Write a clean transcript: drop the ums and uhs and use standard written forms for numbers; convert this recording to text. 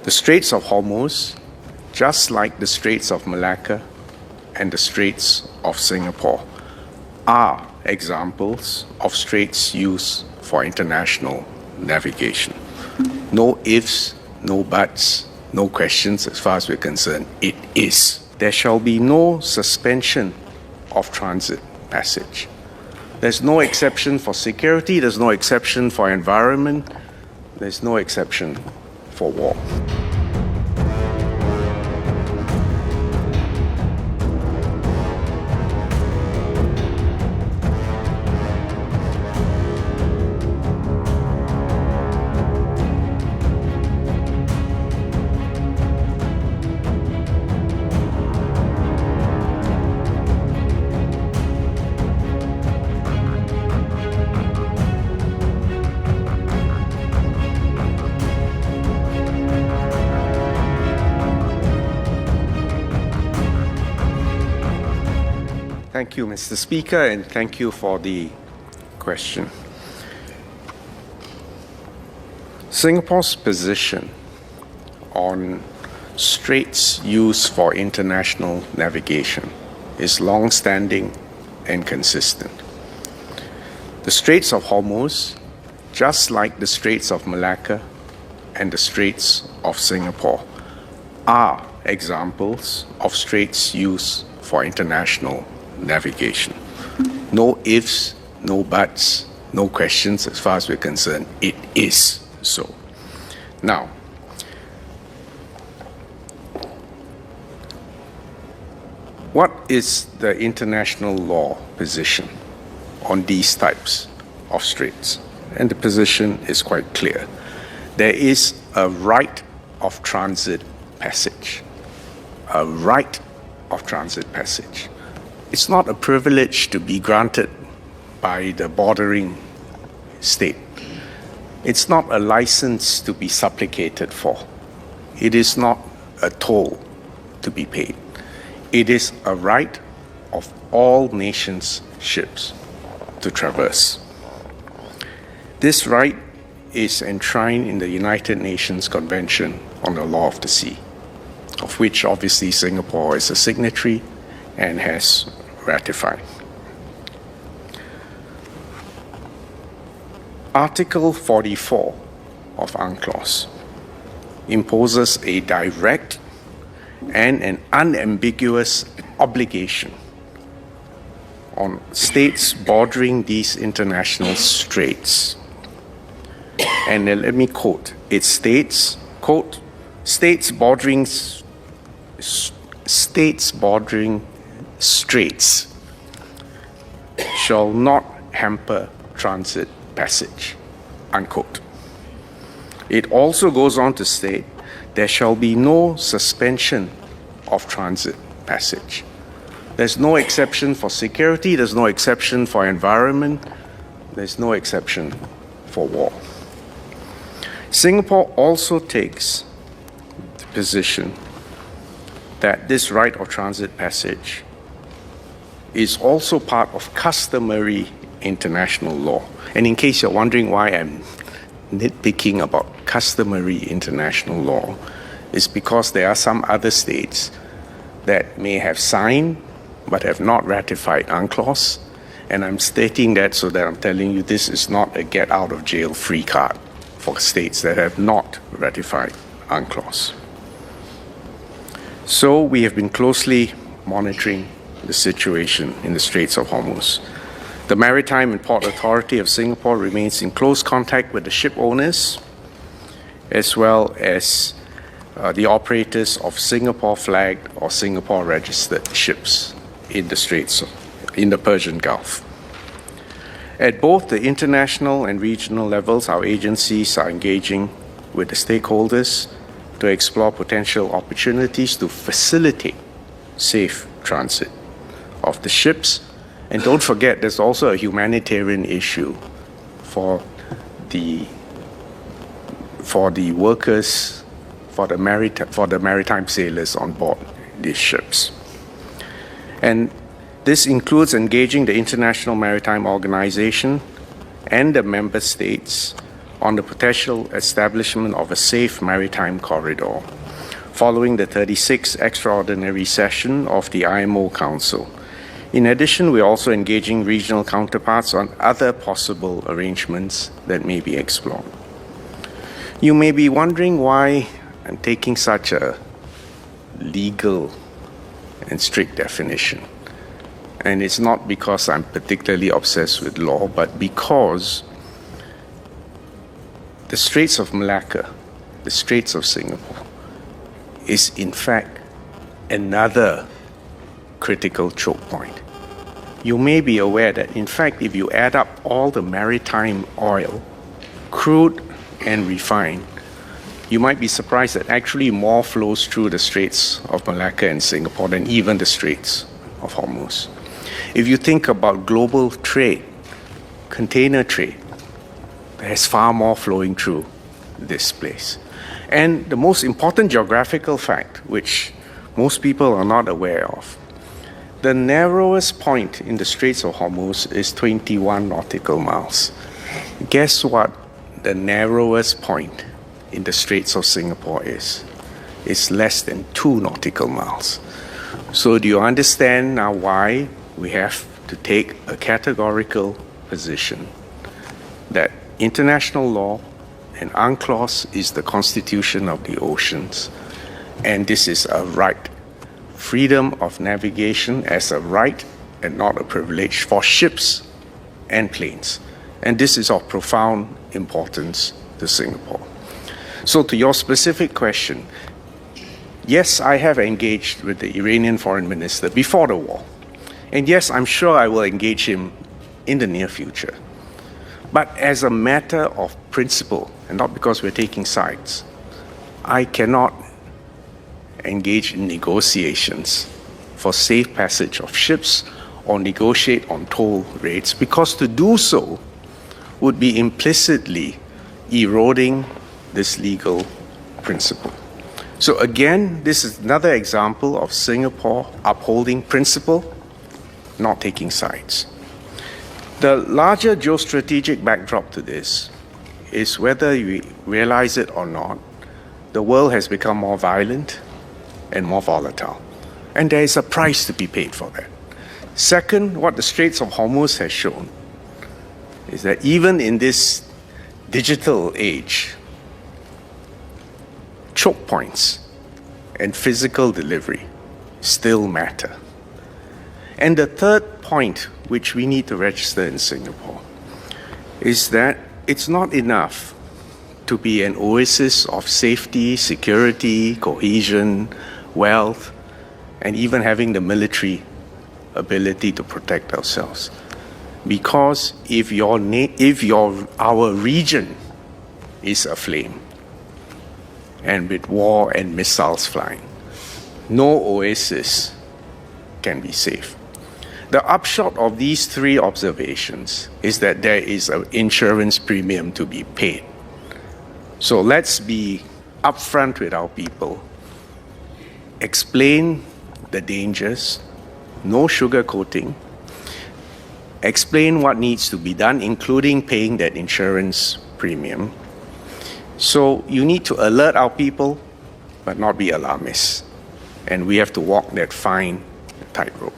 The Straits of Hormuz, just like the Straits of Malacca and the Straits of Singapore, are examples of straits used for international navigation. No ifs, no buts, no questions as far as we're concerned. It is. There shall be no suspension of transit passage. There's no exception for security, there's no exception for environment, there's no exception for war. Thank you, Mr. Speaker, and thank you for the question. Singapore's position on straits used for international navigation is long-standing and consistent. The Straits of Hormuz, just like the Straits of Malacca and the Straits of Singapore, are examples of straits used for international navigation. No ifs, no buts, no questions as far as we're concerned. It is so. Now, what is the international law position on these types of straits? And the position is quite clear. There is a right of transit passage. A right of transit passage. It's not a privilege to be granted by the bordering state. It's not a license to be supplicated for. It is not a toll to be paid. It is a right of all nations' ships to traverse. This right is enshrined in the United Nations Convention on the Law of the Sea, of which obviously Singapore is a signatory and has ratified. Article 44 of UNCLOS imposes a direct and an unambiguous obligation on states bordering these international straits. And let me quote, it states, quote, states bordering straits shall not hamper transit passage, unquote. It also goes on to state there shall be no suspension of transit passage. There's no exception for security, there's no exception for environment, there's no exception for war. Singapore also takes the position that this right of transit passage is also part of customary international law. And in case you're wondering why I'm nitpicking about customary international law, it's because there are some other states that may have signed but have not ratified UNCLOS. And I'm stating that so that I'm telling you this is not a get out of jail free card for states that have not ratified UNCLOS. So we have been closely monitoring the situation in the Straits of Hormuz. The Maritime and Port Authority of Singapore remains in close contact with the ship owners, as well as the operators of Singapore-flagged or Singapore-registered ships in the Straits, in the Persian Gulf. At both the international and regional levels, our agencies are engaging with the stakeholders to explore potential opportunities to facilitate safe transit of the ships. And don't forget, there's also a humanitarian issue for the workers, for the maritime sailors on board these ships. And this includes engaging the International Maritime Organization and the member states on the potential establishment of a safe maritime corridor following the 36th extraordinary session of the IMO Council. In addition, we're also engaging regional counterparts on other possible arrangements that may be explored. You may be wondering why I'm taking such a legal and strict definition. And it's not because I'm particularly obsessed with law, but because the Straits of Malacca, the Straits of Singapore, is in fact another critical choke point. You may be aware that, in fact, if you add up all the maritime oil, crude and refined, you might be surprised that actually more flows through the Straits of Malacca and Singapore than even the Straits of Hormuz. If you think about global trade, container trade, there's far more flowing through this place. And the most important geographical fact, which most people are not aware of, the narrowest point in the Straits of Hormuz is 21 nautical miles. Guess what the narrowest point in the Straits of Singapore is? It's less than 2 nautical miles. So do you understand now why we have to take a categorical position that international law and UNCLOS is the constitution of the oceans, and this is a right. Freedom of navigation as a right and not a privilege for ships and planes. And this is of profound importance to Singapore. So to your specific question, yes, I have engaged with the Iranian Foreign Minister before the war. And yes, I'm sure I will engage him in the near future. But as a matter of principle, and not because we're taking sides, I cannot engage in negotiations for safe passage of ships or negotiate on toll rates, because to do so would be implicitly eroding this legal principle. So again, this is another example of Singapore upholding principle, not taking sides. The larger geostrategic backdrop to this is, whether you realize it or not, the world has become more violent and more volatile. And there is a price to be paid for that. Second, what the Straits of Hormuz has shown is that even in this digital age, choke points and physical delivery still matter. And the third point, which we need to register in Singapore, is that it's not enough to be an oasis of safety, security, cohesion, wealth, and even having the military ability to protect ourselves. Because if our region is aflame, and with war and missiles flying, no oasis can be safe. The upshot of these three observations is that there is an insurance premium to be paid. So let's be upfront with our people, explain the dangers, no sugarcoating, explain what needs to be done, including paying that insurance premium. So you need to alert our people, but not be alarmists. And we have to walk that fine tightrope.